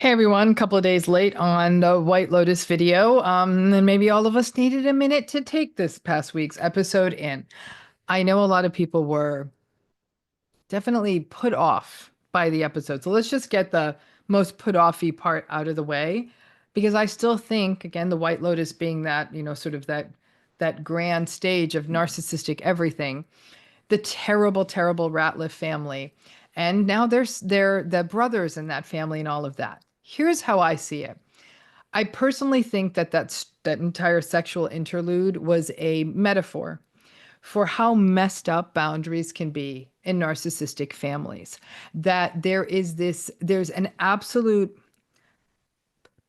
Hey everyone, a couple of days late on the White Lotus video. And maybe all of us needed a minute to take this past week's episode in. I know a lot of people were definitely put off by the episode. So let's just get the most put offy part out of the way. Because I still think, again, the White Lotus being that, sort of that grand stage of narcissistic everything, the terrible, terrible Ratliff family. And now they're the brothers in that family and all of that. Here's how I see it. I personally think that entire sexual interlude was a metaphor for how messed up boundaries can be in narcissistic families. That there's an absolute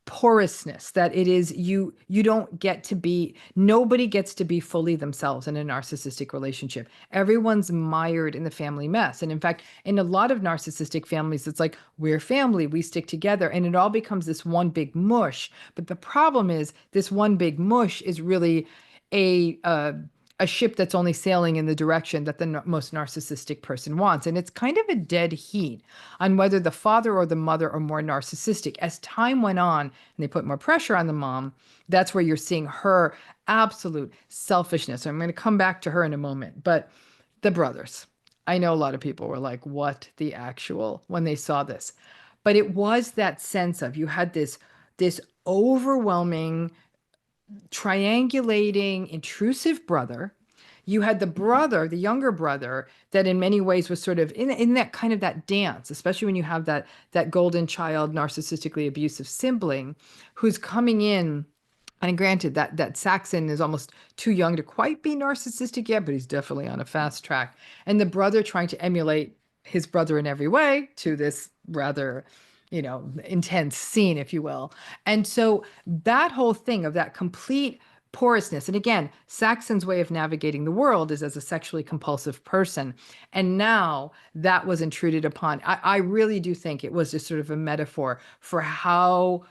porousness that it is you don't get to be nobody gets to be fully themselves in a narcissistic relationship. Everyone's mired in the family mess, and in fact in a lot of narcissistic families it's like we're family, we stick together, and it all becomes this one big mush. But the problem is this one big mush is really a ship that's only sailing in the direction that the most narcissistic person wants. And it's kind of a dead heat on whether the father or the mother are more narcissistic. As time went on and they put more pressure on the mom, that's where you're seeing her absolute selfishness. I'm going to come back to her in a moment. But the brothers, I know a lot of people were like, what the actual, when they saw this. But it was that sense of you had this overwhelming triangulating, intrusive brother. You had the brother, the younger brother, that in many ways was sort of in that kind of that dance, especially when you have that golden child, narcissistically abusive sibling who's coming in. And granted, that Saxon is almost too young to quite be narcissistic yet, but he's definitely on a fast track. And the brother trying to emulate his brother in every way to this rather intense scene, if you will. And so that whole thing of that complete porousness, and again, Saxon's way of navigating the world is as a sexually compulsive person. And now that was intruded upon. I really do think it was just sort of a metaphor for how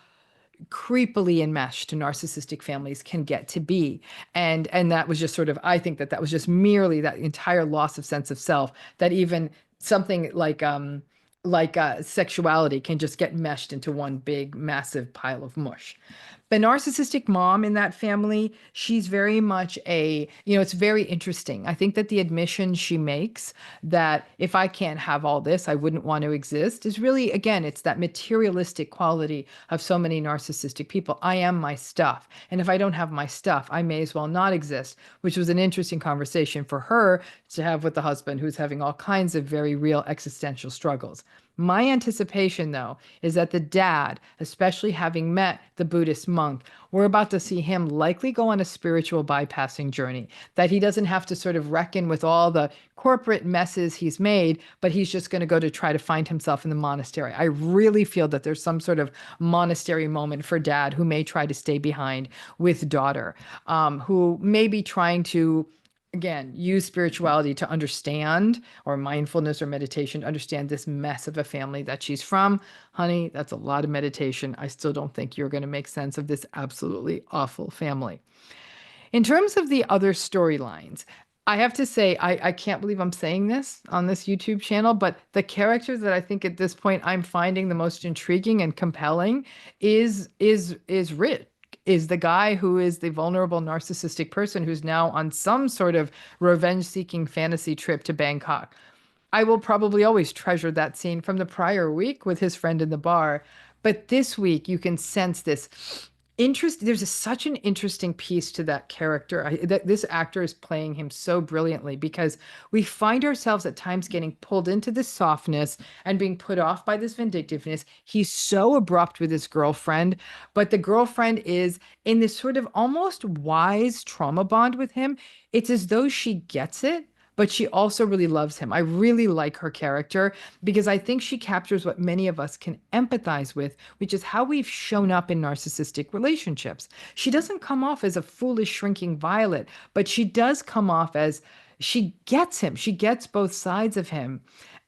creepily enmeshed narcissistic families can get to be. And that was just sort of, I think that was just merely that entire loss of sense of self, that even something like sexuality can just get meshed into one big massive pile of mush. The narcissistic mom in that family, she's very much it's very interesting. I think that the admission she makes that if I can't have all this, I wouldn't want to exist is really, again, it's that materialistic quality of so many narcissistic people. I am my stuff. And if I don't have my stuff, I may as well not exist, which was an interesting conversation for her to have with the husband who's having all kinds of very real existential struggles. My anticipation, though, is that the dad, especially having met the Buddhist monk, we're about to see him likely go on a spiritual bypassing journey, that he doesn't have to sort of reckon with all the corporate messes he's made, but he's just going to go to try to find himself in the monastery. I really feel that there's some sort of monastery moment for dad who may try to stay behind with daughter, who may be trying to again, use spirituality to understand, or mindfulness or meditation to understand this mess of a family that she's from. Honey, that's a lot of meditation. I still don't think you're going to make sense of this absolutely awful family. In terms of the other storylines, I have to say, I can't believe I'm saying this on this YouTube channel, but the character that I think at this point I'm finding the most intriguing and compelling is Rich, is the guy who is the vulnerable narcissistic person who's now on some sort of revenge-seeking fantasy trip to Bangkok. I will probably always treasure that scene from the prior week with his friend in the bar, but this week you can sense this interest. There's such an interesting piece to that character. That this actor is playing him so brilliantly because we find ourselves at times getting pulled into this softness and being put off by this vindictiveness. He's so abrupt with his girlfriend, but the girlfriend is in this sort of almost wise trauma bond with him. It's as though she gets it, but she also really loves him. I really like her character because I think she captures what many of us can empathize with, which is how we've shown up in narcissistic relationships. She doesn't come off as a foolish, shrinking violet, but she does come off as she gets him. She gets both sides of him.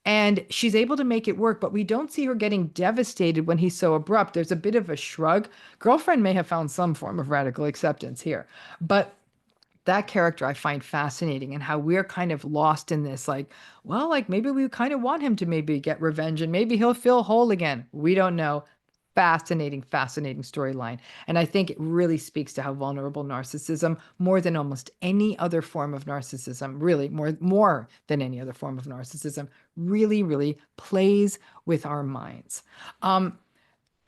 And she's able to make it work, but we don't see her getting devastated when he's so abrupt. There's a bit of a shrug. Girlfriend may have found some form of radical acceptance here, but that character I find fascinating, and how we're kind of lost in this, like, well, like maybe we kind of want him to maybe get revenge and maybe he'll feel whole again. We don't know. fascinating, fascinating storyline. And I think it really speaks to how vulnerable narcissism, more than almost any other form of narcissism, really more than any other form of narcissism, really, really plays with our minds.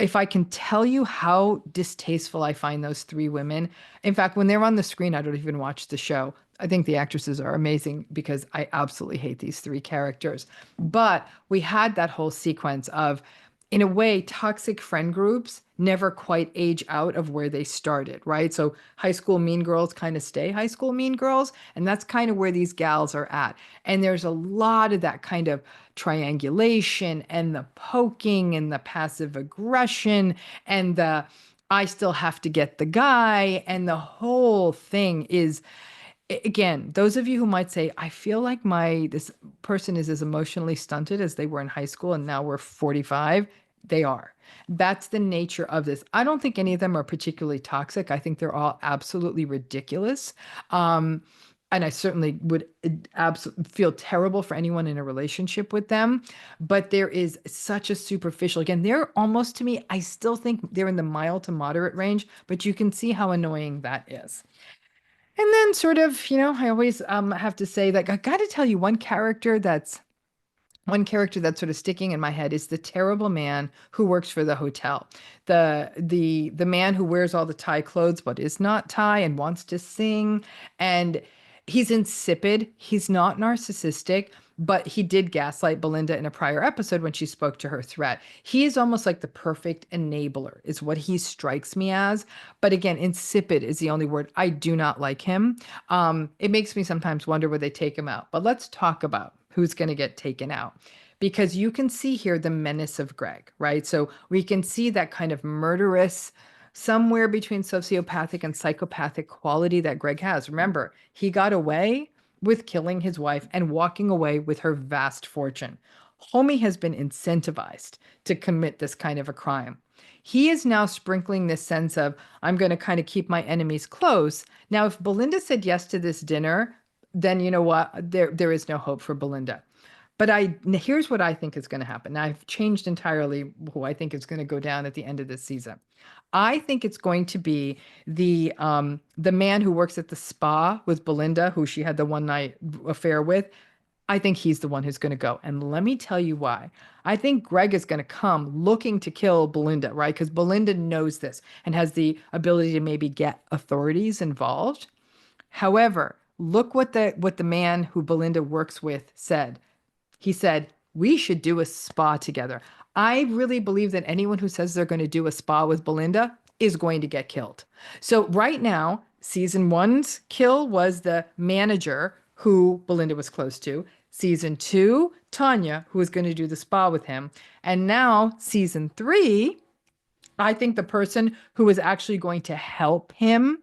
If I can tell you how distasteful I find those three women, in fact, when they're on the screen, I don't even watch the show. I think the actresses are amazing because I absolutely hate these three characters. But we had that whole sequence of, in a way, toxic friend groups never quite age out of where they started, right? So high school mean girls kind of stay high school mean girls, and that's kind of where these gals are at. And there's a lot of that kind of triangulation and the poking and the passive aggression and the I still have to get the guy, and the whole thing is, again, those of you who might say, I feel like this person is as emotionally stunted as they were in high school and now we're 45, they are. That's the nature of this. I don't think any of them are particularly toxic. I think they're all absolutely ridiculous. And I certainly would feel terrible for anyone in a relationship with them. But there is such a superficial, again, they're almost, to me, I still think they're in the mild to moderate range, but you can see how annoying that is. And then sort of, I always have to say that I got to tell you one character that's sort of sticking in my head is the terrible man who works for the hotel. The man who wears all the tie clothes but is not tie and wants to sing. And he's insipid. He's not narcissistic, but he did gaslight Belinda in a prior episode when she spoke to her threat. He is almost like the perfect enabler, is what he strikes me as. But again, insipid is the only word. I do not like him. It makes me sometimes wonder where they take him out. But let's talk about who's going to get taken out. Because you can see here the menace of Greg, right? So we can see that kind of murderous, somewhere between sociopathic and psychopathic quality that Greg has. Remember, he got away with killing his wife and walking away with her vast fortune. Homie has been incentivized to commit this kind of a crime. He is now sprinkling this sense of, I'm going to kind of keep my enemies close. Now, if Belinda said yes to this dinner, then you know what? There is no hope for Belinda. But here's what I think is going to happen. Now, I've changed entirely who I think is going to go down at the end of this season. I think it's going to be the man who works at the spa with Belinda, who she had the one night affair with. I think he's the one who's going to go. And let me tell you why. I think Greg is going to come looking to kill Belinda, right? Because Belinda knows this and has the ability to maybe get authorities involved. However, look what the man who Belinda works with said. He said, we should do a spa together. I really believe that anyone who says they're going to do a spa with Belinda is going to get killed. So right now, season one's kill was the manager who Belinda was close to. Season two, Tanya, who was going to do the spa with him. And now season three, I think the person who is actually going to help him,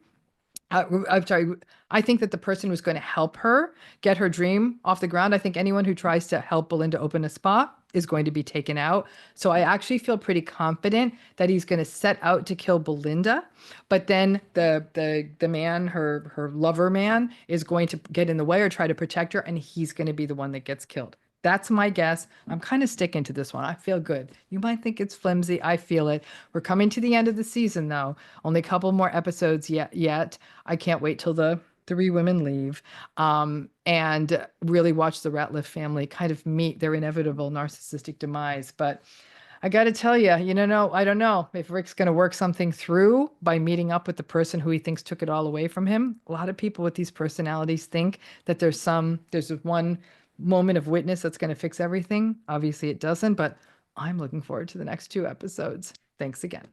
I'm sorry, I think that the person who's going to help her get her dream off the ground, I think anyone who tries to help Belinda open a spa is going to be taken out. So I actually feel pretty confident that he's going to set out to kill Belinda, but then the man, her lover man, is going to get in the way or try to protect her, and he's going to be the one that gets killed. That's my guess. I'm kind of sticking to this one. I feel good. You might think it's flimsy. I feel it. We're coming to the end of the season, though. Only a couple more episodes yet. I can't wait till the three women leave, and really watch the Ratliff family kind of meet their inevitable narcissistic demise. But I got to tell you, I don't know if Rick's going to work something through by meeting up with the person who he thinks took it all away from him. A lot of people with these personalities think that there's one moment of witness that's going to fix everything. Obviously, it doesn't, but I'm looking forward to the next two episodes. Thanks again.